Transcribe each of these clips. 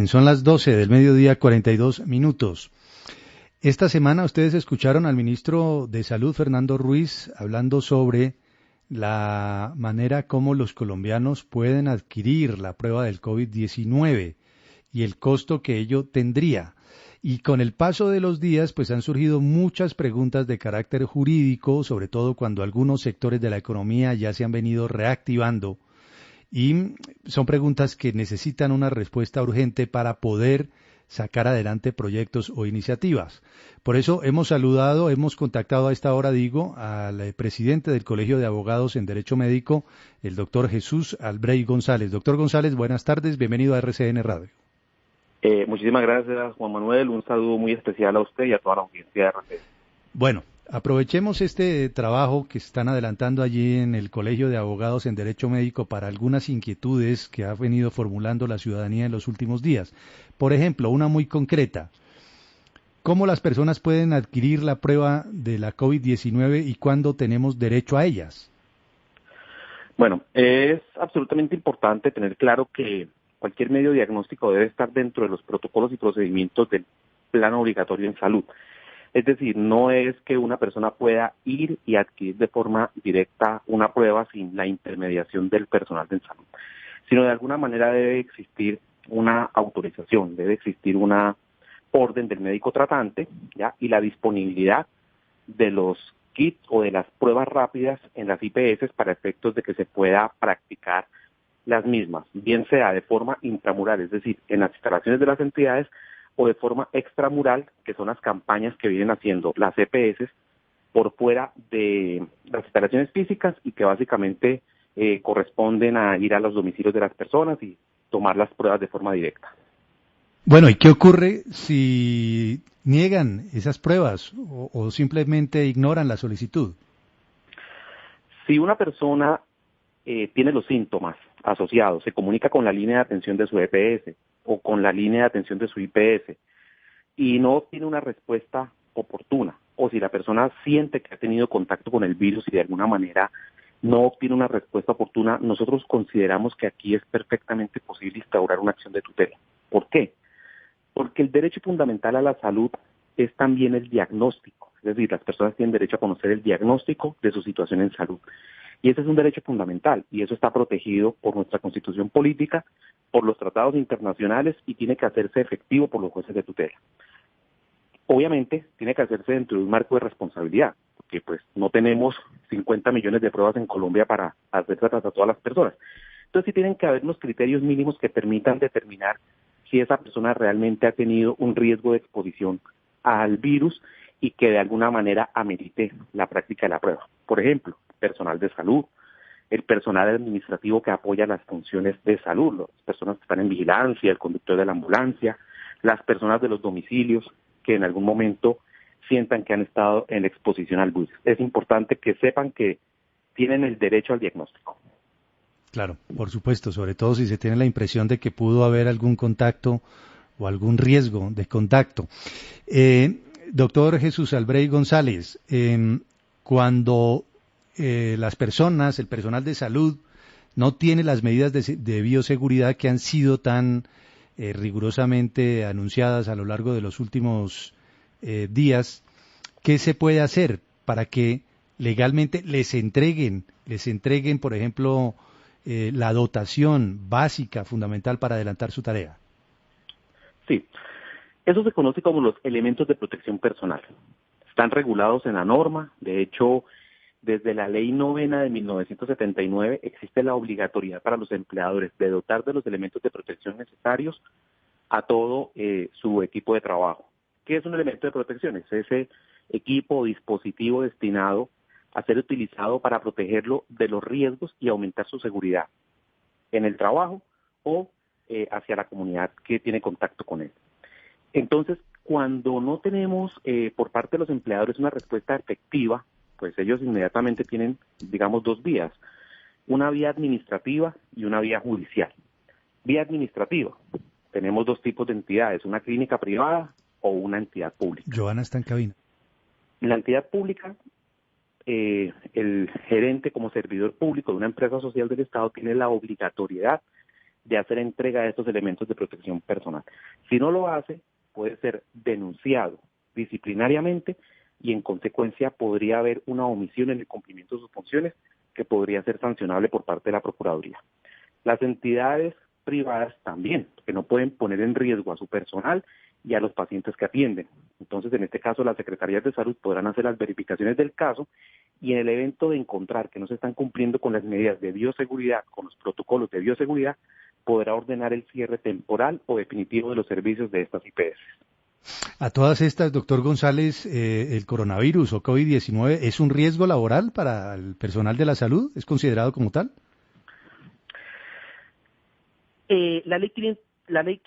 Bien, son las 12 del mediodía, 42 minutos. Esta semana ustedes escucharon al ministro de Salud, Fernando Ruiz, hablando sobre la manera como los colombianos pueden adquirir la prueba del COVID-19 y el costo que ello tendría. Y con el paso de los días, pues han surgido muchas preguntas de carácter jurídico, sobre todo cuando algunos sectores de la economía ya se han venido reactivando. Y son preguntas que necesitan una respuesta urgente para poder sacar adelante proyectos o iniciativas. Por eso hemos contactado a esta hora, al presidente del Colegio de Abogados en Derecho Médico, el doctor Jesús Albrey González. Doctor González, buenas tardes, bienvenido a RCN Radio. Muchísimas gracias, Juan Manuel. Un saludo muy especial a usted y a toda la audiencia de RCN. Bueno, aprovechemos este trabajo que están adelantando allí en el Colegio de Abogados en Derecho Médico para algunas inquietudes que ha venido formulando la ciudadanía en los últimos días. Por ejemplo, una muy concreta. ¿Cómo las personas pueden adquirir la prueba de la COVID-19 y cuándo tenemos derecho a ellas? Bueno, es absolutamente importante tener claro que cualquier medio diagnóstico debe estar dentro de los protocolos y procedimientos del plan obligatorio en salud. Es decir, no es que una persona pueda ir y adquirir de forma directa una prueba sin la intermediación del personal de salud, sino de alguna manera debe existir una autorización, debe existir una orden del médico tratante, ¿ya? Y la disponibilidad de los kits o de las pruebas rápidas en las IPS para efectos de que se pueda practicar las mismas, bien sea de forma intramural, es decir, en las instalaciones de las entidades, o de forma extramural, que son las campañas que vienen haciendo las EPS por fuera de las instalaciones físicas y que básicamente corresponden a ir a los domicilios de las personas y tomar las pruebas de forma directa. Bueno, ¿y qué ocurre si niegan esas pruebas o simplemente ignoran la solicitud? Si una persona tiene los síntomas asociados, se comunica con la línea de atención de su EPS o con la línea de atención de su IPS y no tiene una respuesta oportuna, o si la persona siente que ha tenido contacto con el virus y de alguna manera no obtiene una respuesta oportuna, nosotros consideramos que aquí es perfectamente posible instaurar una acción de tutela. ¿Por qué? Porque el derecho fundamental a la salud es también el diagnóstico, es decir, las personas tienen derecho a conocer el diagnóstico de su situación en salud. Y ese es un derecho fundamental, y eso está protegido por nuestra Constitución política, por los tratados internacionales, y tiene que hacerse efectivo por los jueces de tutela. Obviamente, tiene que hacerse dentro de un marco de responsabilidad, porque pues no tenemos 50 millones de pruebas en Colombia para hacer tratar a todas las personas. Entonces sí tienen que haber unos criterios mínimos que permitan determinar si esa persona realmente ha tenido un riesgo de exposición al virus y que de alguna manera amerite la práctica de la prueba. Por ejemplo, personal de salud, el personal administrativo que apoya las funciones de salud, las personas que están en vigilancia, el conductor de la ambulancia, las personas de los domicilios que en algún momento sientan que han estado en exposición al virus. Es importante que sepan que tienen el derecho al diagnóstico. Claro, por supuesto, sobre todo si se tiene la impresión de que pudo haber algún contacto o algún riesgo de contacto. Doctor Jesús Albrey González, cuando las personas, el personal de salud, no tiene las medidas de bioseguridad que han sido tan rigurosamente anunciadas a lo largo de los últimos días, ¿qué se puede hacer para que legalmente les entreguen, por ejemplo, la dotación básica, fundamental para adelantar su tarea? Sí, eso se conoce como los elementos de protección personal. Están regulados en la norma, de hecho, desde la Ley 9 de 1979 existe la obligatoriedad para los empleadores de dotar de los elementos de protección necesarios a todo su equipo de trabajo. ¿Qué es un elemento de protección? Es ese equipo o dispositivo destinado a ser utilizado para protegerlo de los riesgos y aumentar su seguridad en el trabajo o hacia la comunidad que tiene contacto con él. Entonces, cuando no tenemos por parte de los empleadores una respuesta efectiva, pues ellos inmediatamente tienen, digamos, dos vías, una vía administrativa y una vía judicial. Vía administrativa, tenemos dos tipos de entidades, una clínica privada o una entidad pública. Joana está en cabina. En la entidad pública, el gerente como servidor público de una empresa social del Estado tiene la obligatoriedad de hacer entrega de estos elementos de protección personal. Si no lo hace, puede ser denunciado disciplinariamente y en consecuencia podría haber una omisión en el cumplimiento de sus funciones que podría ser sancionable por parte de la Procuraduría. Las entidades privadas también, que no pueden poner en riesgo a su personal y a los pacientes que atienden. Entonces, en este caso, las secretarías de salud podrán hacer las verificaciones del caso y en el evento de encontrar que no se están cumpliendo con las medidas de bioseguridad, con los protocolos de bioseguridad, podrá ordenar el cierre temporal o definitivo de los servicios de estas IPS. A todas estas, doctor González, el coronavirus o COVID-19 es un riesgo laboral para el personal de la salud, ¿es considerado como tal? La ley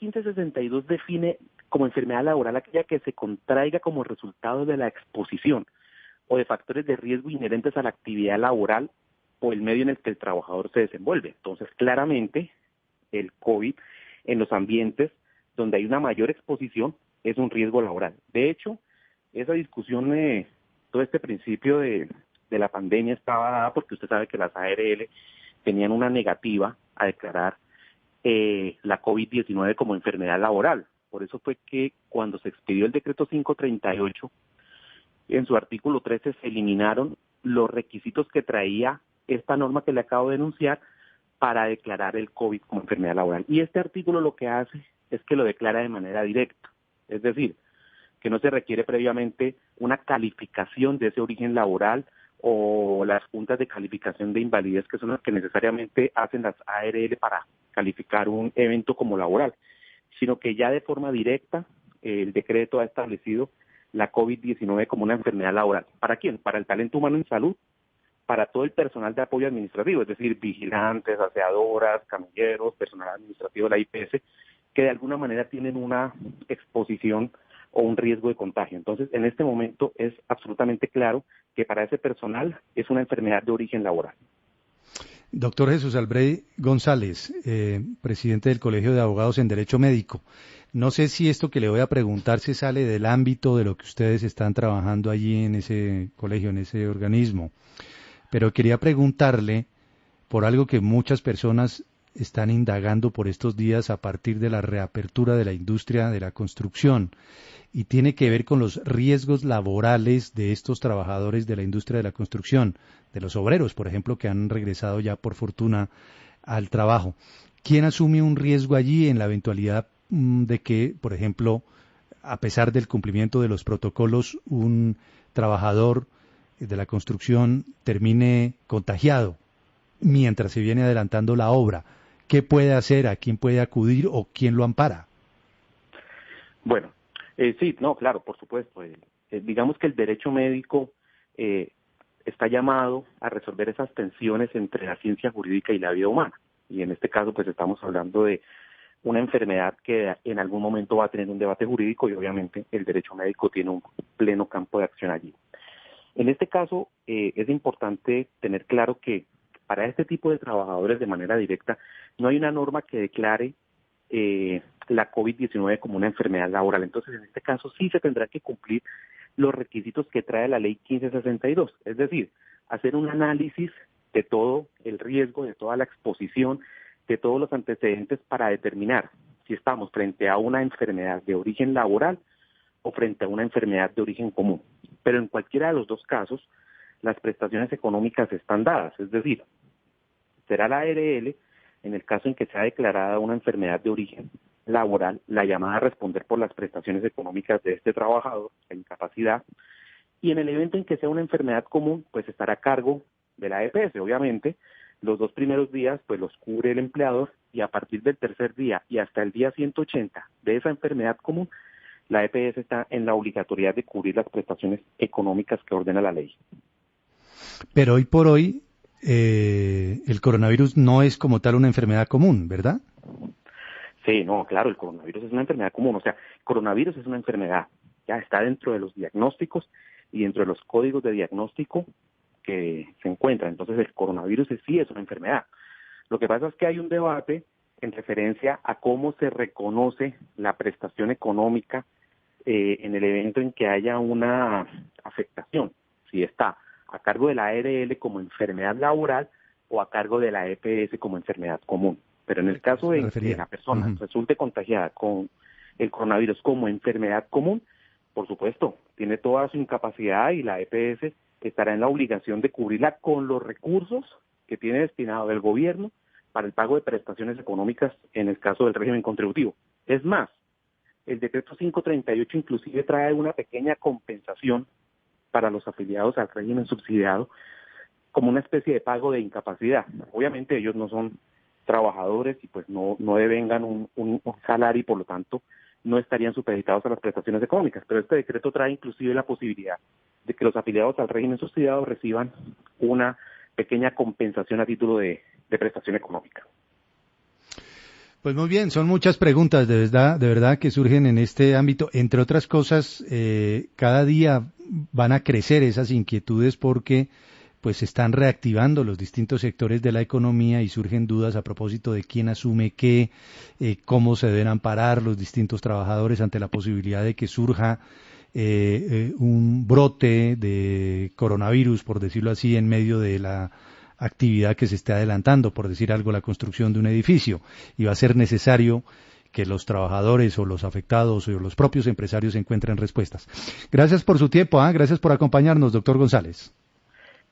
1562 define como enfermedad laboral aquella que se contraiga como resultado de la exposición o de factores de riesgo inherentes a la actividad laboral o el medio en el que el trabajador se desenvuelve. Entonces, claramente, el COVID en los ambientes donde hay una mayor exposición es un riesgo laboral. De hecho, esa discusión, todo este principio de la pandemia estaba dada porque usted sabe que las ARL tenían una negativa a declarar la COVID-19 como enfermedad laboral. Por eso fue que cuando se expidió el decreto 538, en su artículo 13 se eliminaron los requisitos que traía esta norma que le acabo de denunciar para declarar el COVID como enfermedad laboral. Y este artículo lo que hace es que lo declara de manera directa. Es decir, que no se requiere previamente una calificación de ese origen laboral o las juntas de calificación de invalidez, que son las que necesariamente hacen las ARL para calificar un evento como laboral, sino que ya de forma directa el decreto ha establecido la COVID-19 como una enfermedad laboral. ¿Para quién? Para el talento humano en salud, para todo el personal de apoyo administrativo, es decir, vigilantes, aseadoras, camilleros, personal administrativo de la IPS, que de alguna manera tienen una exposición o un riesgo de contagio. Entonces, en este momento es absolutamente claro que para ese personal es una enfermedad de origen laboral. Doctor Jesús Albrey González, presidente del Colegio de Abogados en Derecho Médico. No sé si esto que le voy a preguntar se sale del ámbito de lo que ustedes están trabajando allí en ese colegio, en ese organismo, pero quería preguntarle por algo que muchas personas están indagando por estos días a partir de la reapertura de la industria de la construcción y tiene que ver con los riesgos laborales de estos trabajadores de la industria de la construcción, de los obreros, por ejemplo, que han regresado ya por fortuna al trabajo. ¿Quién asume un riesgo allí en la eventualidad de que, por ejemplo, a pesar del cumplimiento de los protocolos, un trabajador de la construcción termine contagiado mientras se viene adelantando la obra? ¿Qué puede hacer? ¿A quién puede acudir o quién lo ampara? Bueno, sí, no, claro, por supuesto. Digamos que el derecho médico está llamado a resolver esas tensiones entre la ciencia jurídica y la vida humana. Y en este caso, pues estamos hablando de una enfermedad que en algún momento va a tener un debate jurídico y obviamente el derecho médico tiene un pleno campo de acción allí. En este caso, es importante tener claro que para este tipo de trabajadores de manera directa no hay una norma que declare la COVID-19 como una enfermedad laboral. Entonces, en este caso sí se tendrá que cumplir los requisitos que trae la ley 1562, es decir, hacer un análisis de todo el riesgo, de toda la exposición, de todos los antecedentes para determinar si estamos frente a una enfermedad de origen laboral o frente a una enfermedad de origen común. Pero en cualquiera de los dos casos, las prestaciones económicas están dadas, es decir, será la ARL, en el caso en que sea declarada una enfermedad de origen laboral, la llamada a responder por las prestaciones económicas de este trabajador, la incapacidad, y en el evento en que sea una enfermedad común, pues estará a cargo de la EPS, obviamente. Los 2 primeros días, pues los cubre el empleador, y a partir del tercer día y hasta el día 180 de esa enfermedad común, la EPS está en la obligatoriedad de cubrir las prestaciones económicas que ordena la ley. Pero hoy por hoy, el coronavirus no es como tal una enfermedad común, ¿verdad? Sí, no, claro, el coronavirus es una enfermedad común, o sea, coronavirus es una enfermedad, ya está dentro de los diagnósticos y dentro de los códigos de diagnóstico que se encuentran. Entonces, el coronavirus sí es una enfermedad. Lo que pasa es que hay un debate en referencia a cómo se reconoce la prestación económica en el evento en que haya una afectación, si está a cargo de la ARL como enfermedad laboral o a cargo de la EPS como enfermedad común. Pero en el caso de que la persona Uh-huh. resulte contagiada con el coronavirus como enfermedad común, por supuesto, tiene toda su incapacidad y la EPS estará en la obligación de cubrirla con los recursos que tiene destinado el gobierno para el pago de prestaciones económicas en el caso del régimen contributivo. Es más, el decreto 538 inclusive trae una pequeña compensación para los afiliados al régimen subsidiado como una especie de pago de incapacidad. Obviamente ellos no son trabajadores y pues no devengan un salario y por lo tanto no estarían supeditados a las prestaciones económicas, pero este decreto trae inclusive la posibilidad de que los afiliados al régimen subsidiado reciban una pequeña compensación a título de prestación económica. Pues muy bien, son muchas preguntas de verdad que surgen en este ámbito. Entre otras cosas, cada día van a crecer esas inquietudes porque pues se están reactivando los distintos sectores de la economía y surgen dudas a propósito de quién asume qué, cómo se deben amparar los distintos trabajadores ante la posibilidad de que surja un brote de coronavirus, por decirlo así, en medio de la actividad que se esté adelantando, por decir algo, la construcción de un edificio, y va a ser necesario que los trabajadores o los afectados o los propios empresarios encuentren respuestas. Gracias por su tiempo, gracias por acompañarnos, doctor González.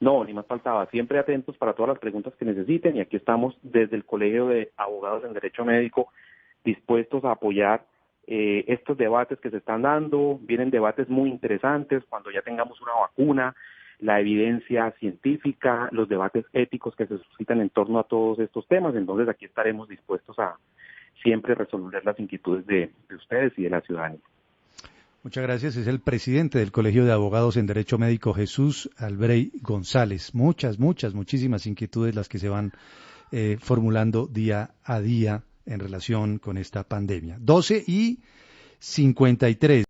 No, ni más faltaba. Siempre atentos para todas las preguntas que necesiten y aquí estamos desde el Colegio de Abogados en Derecho Médico dispuestos a apoyar estos debates que se están dando. Vienen debates muy interesantes cuando ya tengamos una vacuna, la evidencia científica, los debates éticos que se suscitan en torno a todos estos temas. Entonces aquí estaremos dispuestos a siempre resolver las inquietudes de ustedes y de la ciudadanía. Muchas gracias. Es el presidente del Colegio de Abogados en Derecho Médico, Jesús Albrey González. Muchísimas inquietudes las que se van formulando día a día en relación con esta pandemia. 12:53.